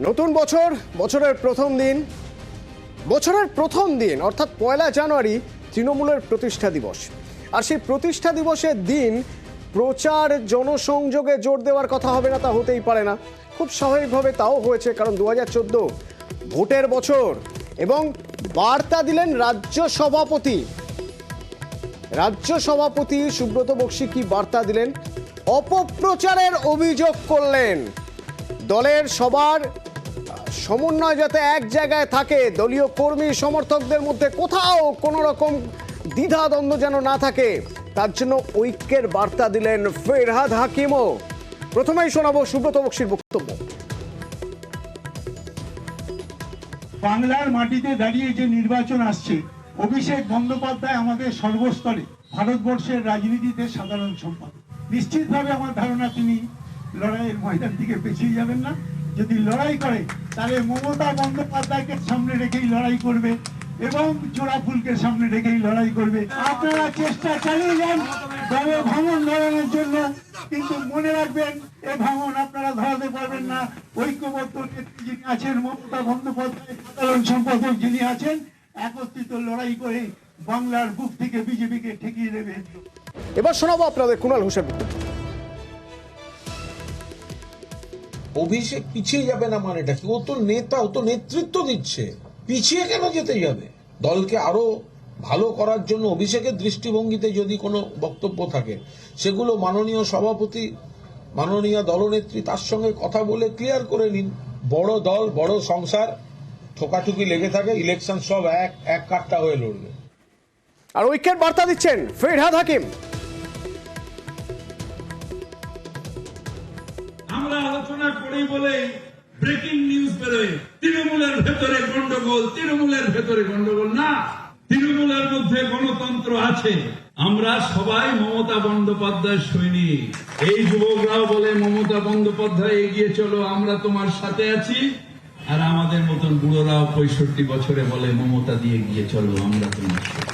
নতুন বছর, বছরের প্রথম দিন অর্থাৎ 1 জানুয়ারি তৃণমূলের প্রতিষ্ঠা দিবস। আর সেই প্রতিষ্ঠা দিবসের দিন প্রচার জনসংযোগে জোর দেওয়ার কথা হবে না তা হতেই পারে না। খুব স্বাভাবিকভাবে তাও হয়েছে, কারণ 2014 ভোটের বছর এবং বার্তা দিলেন রাজ্য সভাপতি সুব্রত বক্সী। কি বার্তা দিলেন? অপপ্রচারের অভিযোগ করলেন। দলের সবার সমন্বয় যাতে এক জায়গায় থাকে, দলীয় কর্মী সমর্থকদের মধ্যে কোথাও কোনো রকম দ্বিধাদ্বন্দ্ব যেন না থাকে, তার জন্য ঐক্যের বার্তা দিলেন ফেরহাদ হাকিমও। প্রথমেই শোনাবো সুব্রত বক্সীর বক্তব্য। বাংলার মাটিতে দাঁড়িয়ে যে নির্বাচন আসছে, অভিষেক বন্দ্যোপাধ্যায় আমাদের সর্বস্তরে ভারতবর্ষের রাজনীতিতে সাধারণ সম্পাদক। নিশ্চিতভাবে আমার ধারণা তিনি লড়াইয়ের ময়দান থেকে পেছিয়ে যাবেন না। যদি লড়াই করে তাহলে মমতা বন্দ্যোপাধ্যায়কে সামনে রেখেই লড়াই করবে এবং জোড়া ফুলকে সামনে রেখেই লড়াই করবে। আপনারা চেষ্টা চালিয়ে যান দলে ভাঙন ধরানোর জন্য, কিন্তু মনে রাখবেন এ ভাঙন আপনারা ধরাতে পারবেন না। ঐক্যবদ্ধ নেত্রী যিনি আছেন, মমতা বন্দ্যোপাধ্যায় সাধারণ সম্পাদক যিনি আছেন, একত্রিত লড়াই করে বাংলার বুক থেকে বিজেপিকে ঠেকিয়ে দেবে। এবার শোনাবো আপনাদের কুণাল ঘোষের বক্তব্য। অভিষেক পিছিয়ে যাবে না মানেটা কি? ও তো নেতা, ও তো নেতৃত্ব দিচ্ছে, পিছিয়ে কেন যেতে যাবে? দলকে আরো ভালো করার জন্য অভিষেকের দৃষ্টিভঙ্গিতে যদি কোনো বক্তব্য থাকে, সেগুলো মাননীয় সভাপতি, মাননীয় দলনেত্রী তার সঙ্গে কথা বলে ক্লিয়ার করে নিন। বড় দল, বড় সংসার, ঠোকাঠুকি লেগে থাকে, ইলেকশন সব এক কাট্টা হয়ে লড়বে। আর ঐক্যের বার্তা দিচ্ছেন ফেরহাদ হাকিম। আমরা আলোচনা করি বলে ব্রেকিং নিউজ বেরোয়, তৃণমূলের ভেতরে গন্ডগোল না, তৃণমূলের মধ্যে গণতন্ত্র আছে। আমরা সবাই মমতা বন্দ্যোপাধ্যায় সৈনিক। এই যুবকরাও বলে মমতা বন্দ্যোপাধ্যায় এগিয়ে চলো, আমরা তোমার সাথে আছি। আর আমাদের মতন বুড়োরাও 65 বছরে বলে মমতা দিয়ে এগিয়ে চলো, আমরা তোমার সাথে।